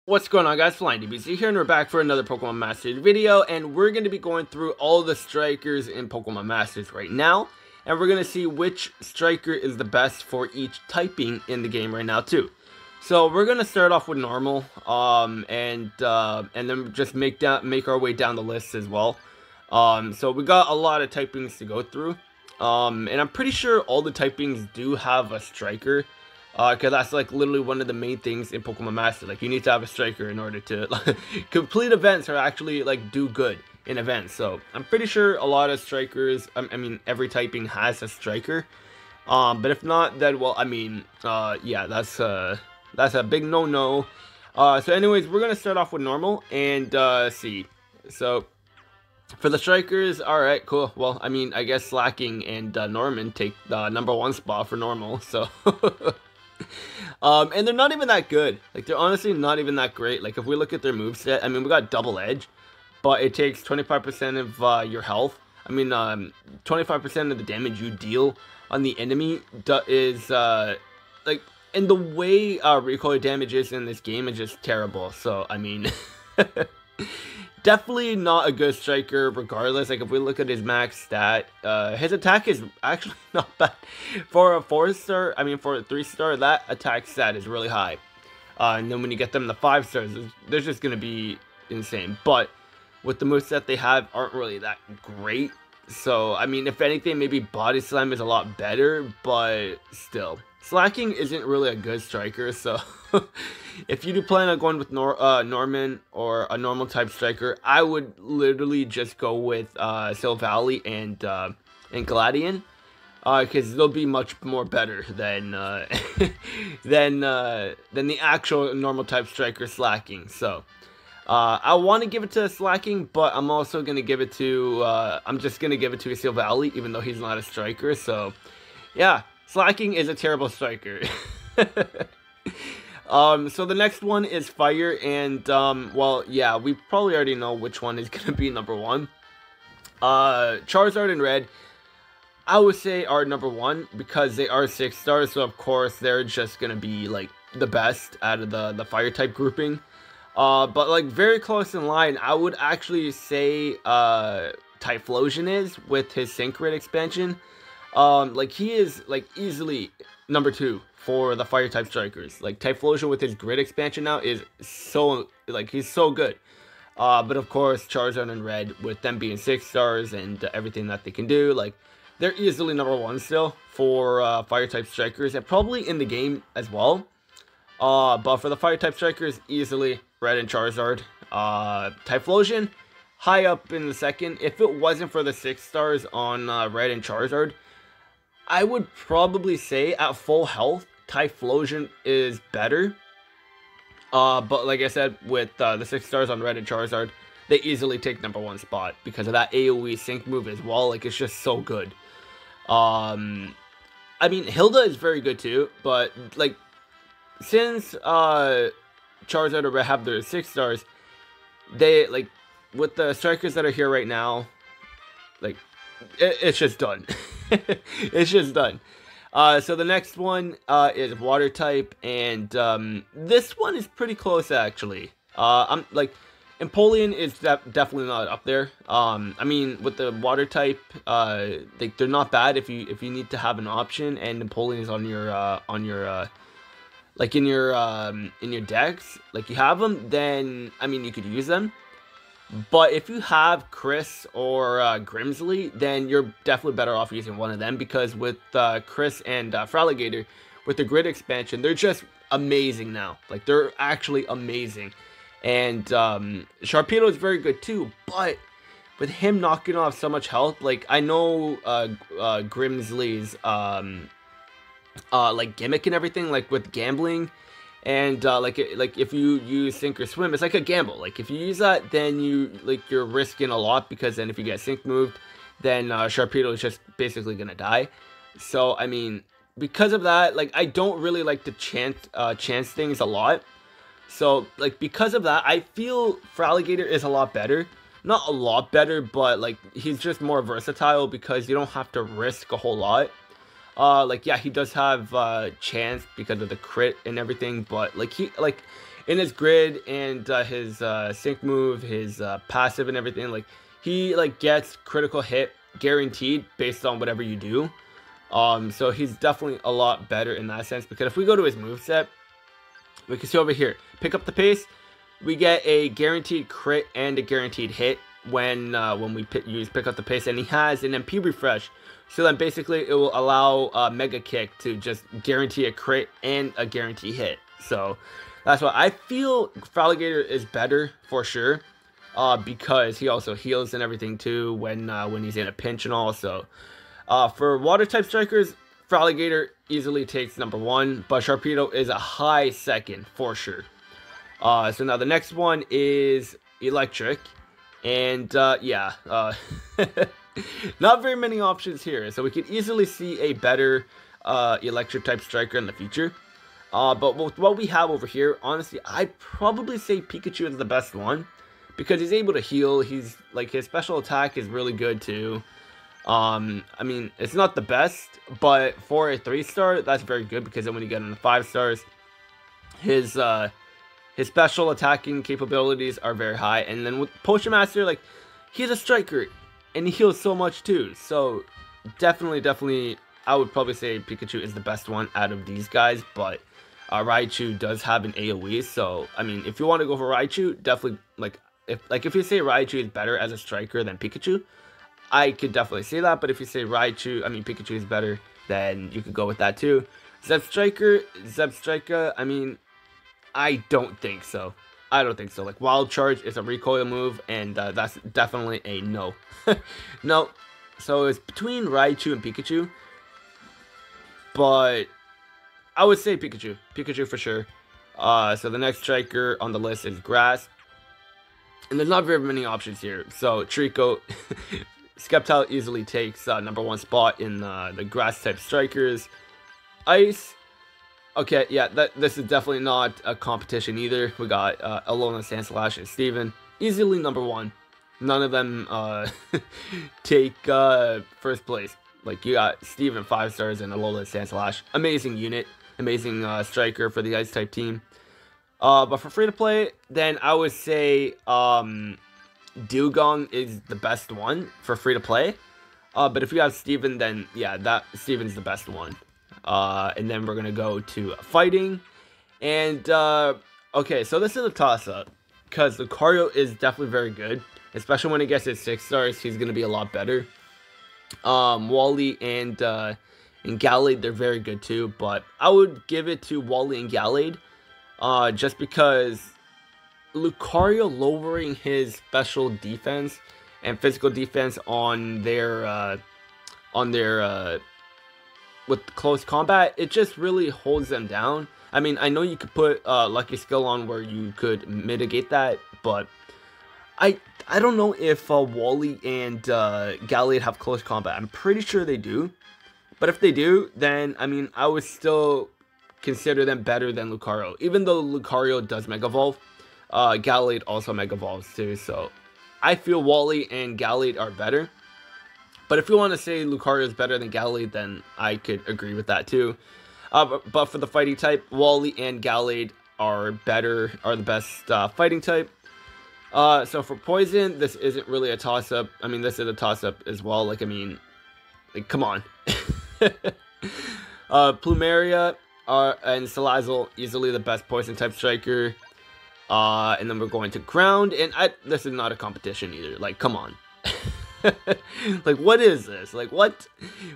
What's going on, guys? Flying DBZ here, and we're back for another Pokemon Masters video, and we're going to be going through all the strikers in Pokemon Masters right now, and we're going to see which striker is the best for each typing in the game right now too. So we're going to start off with normal, and then just make our way down the list as well. So we got a lot of typings to go through, and I'm pretty sure all the typings do have a striker. Because that's like literally one of the main things in Pokemon Master. Like, you need to have a striker in order to like, complete events or actually like do good in events. So I'm pretty sure a lot of strikers, I mean every typing has a striker. But if not, then well, I mean, yeah, that's a big no-no. So anyways, we're gonna start off with normal and see. So for the strikers, alright, cool. Well, I mean, I guess Slacking and Norman take the #1 spot for normal, so and they're not even that good. Like, they're honestly not even that great. Like, if we look at their moveset, I mean, we got Double Edge, but it takes 25% of your health. I mean, 25% of the damage you deal on the enemy is, like, and the way recoil damage is in this game is just terrible. So, I mean, definitely not a good striker regardless. Like, if we look at his max stat, his attack is actually not bad. For a 4-star, I mean for a 3-star, that attack stat is really high. And then when you get them to 5 stars, they're just going to be insane. But with the moveset they have aren't really that great. So, I mean, if anything, maybe Body Slam is a lot better, but still. Slacking isn't really a good striker, so if you do plan on going with Norman or a normal type striker, I would literally just go with Silvally and Gladian, because they'll be much more better than than the actual normal type striker Slacking. So I want to give it to Slacking, but I'm also gonna give it to I'm just gonna give it to Silvally, even though he's not a striker. So yeah. Slacking is a terrible striker. So the next one is Fire, and, well, yeah, we probably already know which one is gonna be #1. Charizard and Red, I would say are #1, because they are 6 stars, so of course they're just gonna be, like, the best out of the Fire type grouping. But, like, very close in line, I would actually say, Typhlosion is, with his Synchro expansion. Like, he is, like, easily #2 for the fire type strikers. Like, Typhlosion with his grid expansion now is so, like, he's so good. But of course, Charizard and Red, with them being 6 stars and everything that they can do, like, they're easily #1 still for fire type strikers, and probably in the game as well. But for the fire type strikers, easily Red and Charizard. Typhlosion, high up in the second. If it wasn't for the 6 stars on Red and Charizard, I would probably say at full health, Typhlosion is better. But like I said, with the 6 stars on Red and Charizard, they easily take #1 spot because of that AoE sync move as well. Like, it's just so good. I mean, Hilda is very good too, but like, since Charizard and Red have their 6 stars, they, like, with the strikers that are here right now, like, it's just done. It's just done. So the next one is Water type, and this one is pretty close actually. I'm like, Empoleon is definitely not up there. I mean, with the Water type, like, they're not bad if you need to have an option, and Empoleon is on your like in your decks, like you have them, then I mean you could use them. But if you have Chris or Grimsley, then you're definitely better off using one of them, because with Chris and Fraligator, with the grid expansion, they're just amazing now. Like, they're actually amazing. And Sharpedo is very good too, but with him knocking off so much health, like, I know Grimsley's like gimmick and everything, like with gambling. And like if you use Sink or Swim, it's like a gamble. Like, if you use that, then you're risking a lot, because then if you get Sync moved, then Sharpedo is just basically gonna die. So I mean, because of that, like, I don't really like to chance things a lot. So, like, because of that, I feel Fraligator is a lot better. Not a lot better, but like, he's just more versatile because you don't have to risk a whole lot. Like, yeah, he does have chance because of the crit and everything, but like, in his grid and his sync move, his passive and everything, like he like gets critical hit guaranteed based on whatever you do. So he's definitely a lot better in that sense, because if we go to his moveset, we can see over here, pick up the pace, we get a guaranteed crit and a guaranteed hit when we use pick up the pace, and he has an MP refresh. So then basically it will allow Mega Kick to just guarantee a crit and a guarantee hit. So that's why I feel Fraligator is better for sure, because he also heals and everything too when he's in a pinch and all. So for water type strikers, Fraligator easily takes #1, but Sharpedo is a high second for sure. So now the next one is Electric, and yeah, not very many options here, so we can easily see a better Electric type striker in the future. But with what we have over here, honestly, I'd probably say Pikachu is the best one, because he's able to heal. He's like, his special attack is really good too. I mean, it's not the best, but for a 3-star, that's very good, because then when you get into 5 stars, his special attacking capabilities are very high. And then with Potion Master, like, he's a striker, and he heals so much too. So definitely, I would probably say Pikachu is the best one out of these guys. But Raichu does have an AoE, so I mean, if you want to go for Raichu, definitely, if you say Raichu is better as a striker than Pikachu, I could definitely say that. But if you say Pikachu is better, then you could go with that too. Zebstrika, I mean, I don't think so. Like, Wild Charge is a recoil move, and that's definitely a no. No. So it's between Raichu and Pikachu, but I would say Pikachu. Pikachu for sure. So the next striker on the list is Grass, and there's not very many options here. So Trico, Sceptile easily takes #1 spot in the Grass type strikers. Ice. Okay, yeah, this is definitely not a competition either. We got Alola, Sandslash, and Steven. Easily #1. None of them take first place. Like, you got Steven 5 stars and Alola, Sandslash. Amazing unit. Amazing striker for the Ice type team. But for free to play, then I would say Dewgong is the best one for free to play. But if you have Steven, then yeah, Steven's the best one. And then we're gonna go to fighting, and okay, so this is a toss-up, because Lucario is definitely very good, especially when he gets his 6 stars. He's gonna be a lot better. Wally and Gallade, they're very good too, but I would give it to Wally and Gallade, just because Lucario lowering his special defense and physical defense on their with close combat, it just really holds them down. I mean, I know you could put Lucky Skill on where you could mitigate that, but I don't know if Wally and Gallade have close combat. I'm pretty sure they do, but if they do, then I mean, I would still consider them better than Lucario. Even though Lucario does Mega Evolve, Gallade also Mega Evolves too, so I feel Wally and Gallade are better. But if you want to say Lucario is better than Gallade, then I could agree with that too. But for the fighting type, Wally and Gallade are the best fighting type. So for poison, this isn't really a toss-up. I mean, this is a toss-up as well. Like, I mean, like, come on. Plumeria and Salazzle, easily the best poison type striker. And then we're going to ground, and this is not a competition either. Like, come on. Like, what is this? Like, what?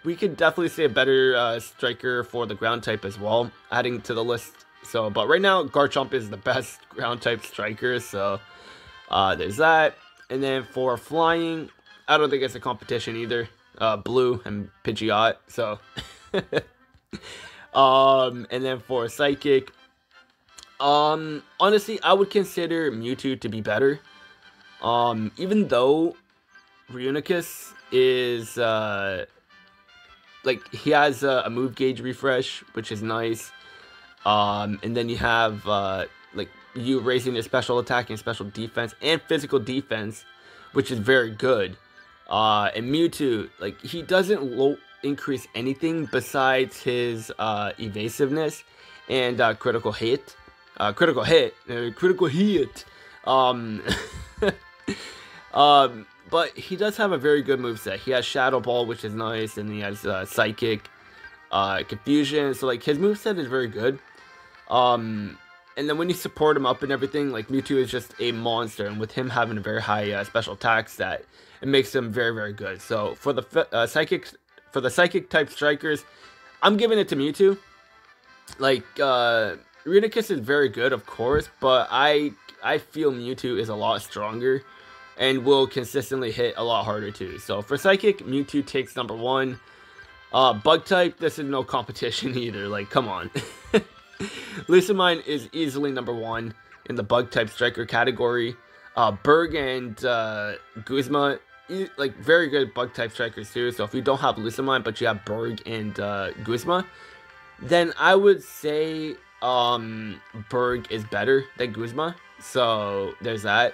We could definitely say a better striker for the ground type as well, adding to the list. So, but right now, Garchomp is the best ground type striker, so there's that. And then for flying, I don't think it's a competition either. Blue and Pidgeot, so. And then for psychic, honestly, I would consider Mewtwo to be better. Even though Reunicus is, like, he has a move gauge refresh, which is nice. And then you have, like, you raising your special attack and special defense and physical defense, which is very good. And Mewtwo, like, he doesn't increase anything besides his evasiveness and critical hit. critical hit, critical hit. But he does have a very good moveset. He has Shadow Ball, which is nice, and he has Psychic, Confusion. So like his moveset is very good. And then when you support him up and everything, like Mewtwo is just a monster, and with him having a very high special attack stat, it makes him very, very good. So for the psychic type strikers, I'm giving it to Mewtwo. Like Reuniclus is very good, of course, but I feel Mewtwo is a lot stronger and will consistently hit a lot harder too. So for Psychic, Mewtwo takes number 1. Bug type, this is no competition either. Like, come on. Lucamine is easily number 1 in the bug type striker category. Berg and Guzma, like very good bug type strikers too. So if you don't have Lucamine but you have Berg and Guzma, then I would say Berg is better than Guzma. So there's that.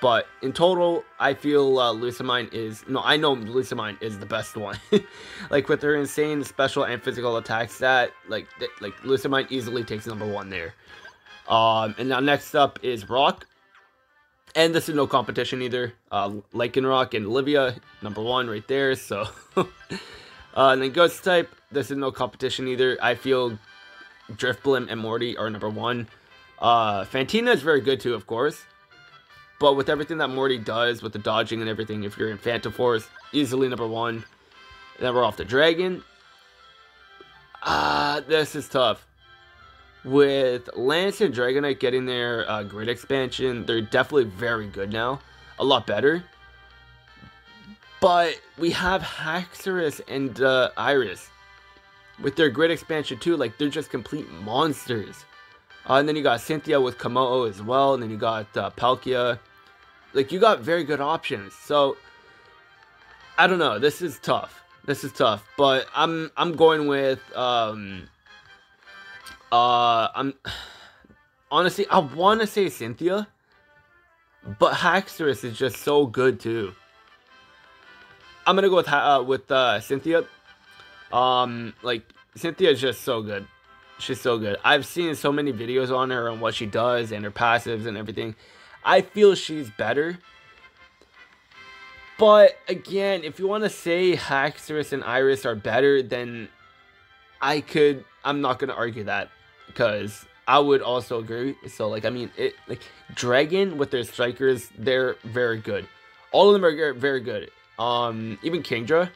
But in total, I feel Lucamine is... No, I know Lucamine is the best one. Like, with her insane special and physical attack stat, like Lucamine easily takes number 1 there. And now next up is Rock. And this is no competition either. Lycanroc and Olivia, number 1 right there. So, and then Ghost type, this is no competition either. I feel Drifblim and Morty are number 1. Fantina is very good too, of course. But with everything that Morty does, with the dodging and everything, if you're in Phantom Force, easily number 1. And then we're off to Dragon. This is tough. With Lance and Dragonite getting their grid expansion, they're definitely very good now. A lot better. But we have Haxorus and Iris. With their grid expansion too, like they're just complete monsters. And then you got Cynthia with Komodo as well. And then you got Palkia. Like, you got very good options. So, I don't know. This is tough. This is tough. But I'm going with, honestly, I want to say Cynthia. But Haxorus is just so good, too. I'm going to go with Cynthia. Like, Cynthia is just so good. She's so good. I've seen so many videos on her and what she does and her passives and everything. I feel she's better. But again, if you want to say Haxorus and Iris are better, then I'm not going to argue that, because I would also agree. So like, I mean, like Dragon with their strikers, they're very good. All of them are very good. Even Kingdra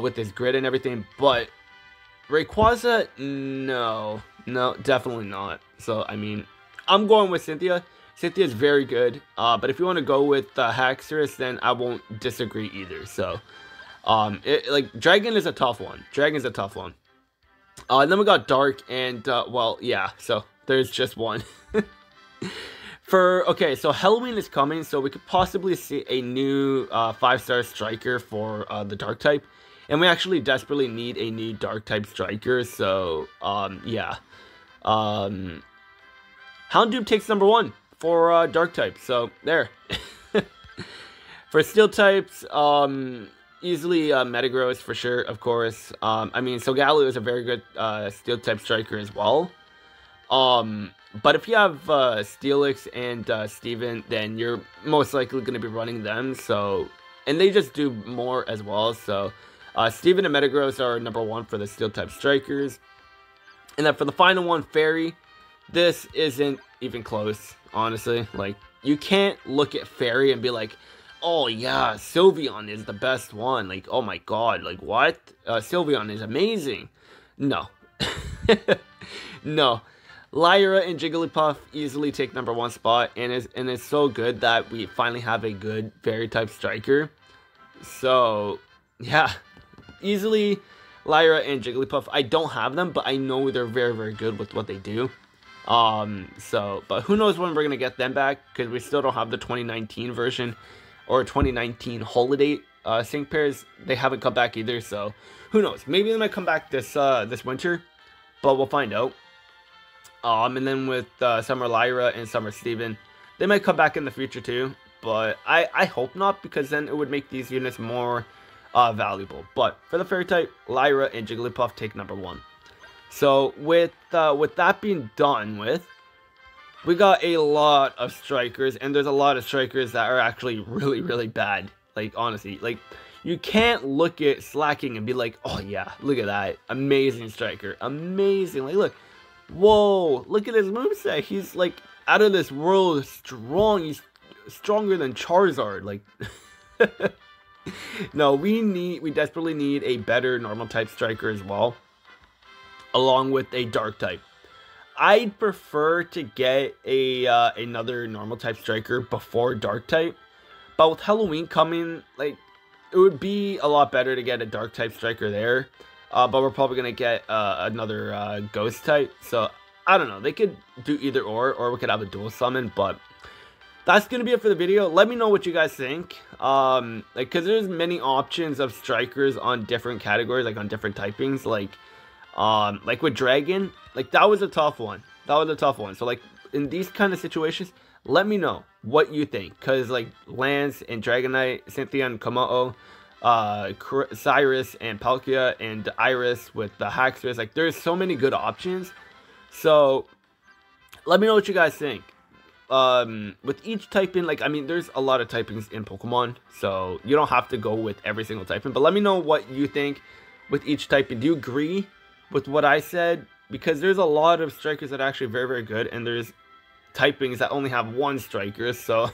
with his grid and everything, but Rayquaza, no, definitely not. So, I mean, I'm going with Cynthia. Cynthia is very good. But if you want to go with Haxorus, then I won't disagree either. So, like, Dragon is a tough one. Dragon's a tough one. And then we got Dark and, well, yeah. So, there's just one. Okay, so Halloween is coming. So, we could possibly see a new 5-star striker for the Dark type. And we actually desperately need a new Dark type striker, so, yeah. Houndoom takes number 1 for Dark type, so, there. For Steel types, easily Metagross for sure, of course. I mean, Solgaleo is a very good Steel type striker as well. But if you have Steelix and Steven, then you're most likely going to be running them, so... And they just do more as well, so... Steven and Metagross are number 1 for the Steel type strikers. And then for the final one, Fairy, this isn't even close, honestly. Like, you can't look at Fairy and be like, oh yeah, Sylveon is the best one. Like, oh my god, like what? Sylveon is amazing. No. No. Lyra and Jigglypuff easily take number 1 spot, and it's so good that we finally have a good Fairy type striker. So, yeah. Easily Lyra and Jigglypuff. I don't have them, but I know they're very, very good with what they do. But who knows when we're going to get them back, because we still don't have the 2019 version or 2019 holiday sync pairs. They haven't come back either, so who knows? Maybe they might come back this winter, but we'll find out. And then with Summer Lyra and Summer Steven, they might come back in the future too, but I hope not, because then it would make these units more valuable. But for the Fairy type, Lyra and Jigglypuff take number 1. So with that being done with, we got a lot of strikers, and there's a lot of strikers that are actually really, really bad. Like, honestly, like, you can't look at Slacking and be like, oh yeah, look at that, amazing striker, amazing. Like, look, whoa, look at his moveset. He's like out of this world strong. He's stronger than Charizard. Like, no, we desperately need a better normal type striker as well, along with a dark type. I'd prefer to get a another normal type striker before dark type, but with Halloween coming, like, it would be a lot better to get a dark type striker there. But we're probably gonna get another ghost type. So I don't know. They could do either or we could have a dual summon. But that's gonna be it for the video. Let me know what you guys think. Like, cause there's many options of strikers on different categories, like on different typings. Like with Dragon, like that was a tough one. That was a tough one. So like in these kind of situations, let me know what you think. Cause like Lance and Dragonite, Cynthia and Kamao, Cyrus and Palkia and Iris with the Haxorus, like there's so many good options. So let me know what you guys think. With each typing, like, I mean, there's a lot of typings in Pokemon, so you don't have to go with every single typing, but let me know what you think with each typing. Do you agree with what I said? Because there's a lot of strikers that are actually very, very good, and there's typings that only have one striker. So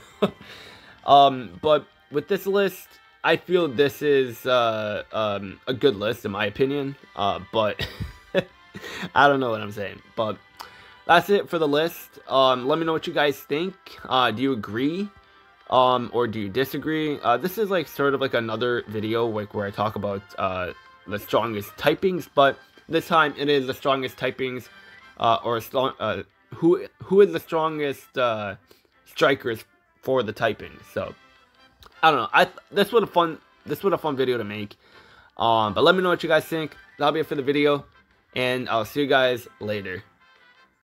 but with this list, I feel this is a good list in my opinion, but I don't know what I'm saying. But that's it for the list. Let me know what you guys think. Do you agree or do you disagree? This is like sort of like another video like where I talk about the strongest typings, but this time it is the strongest typings, who is the strongest strikers for the typing. So I don't know. This was a fun video to make. But let me know what you guys think. That'll be it for the video, and I'll see you guys later.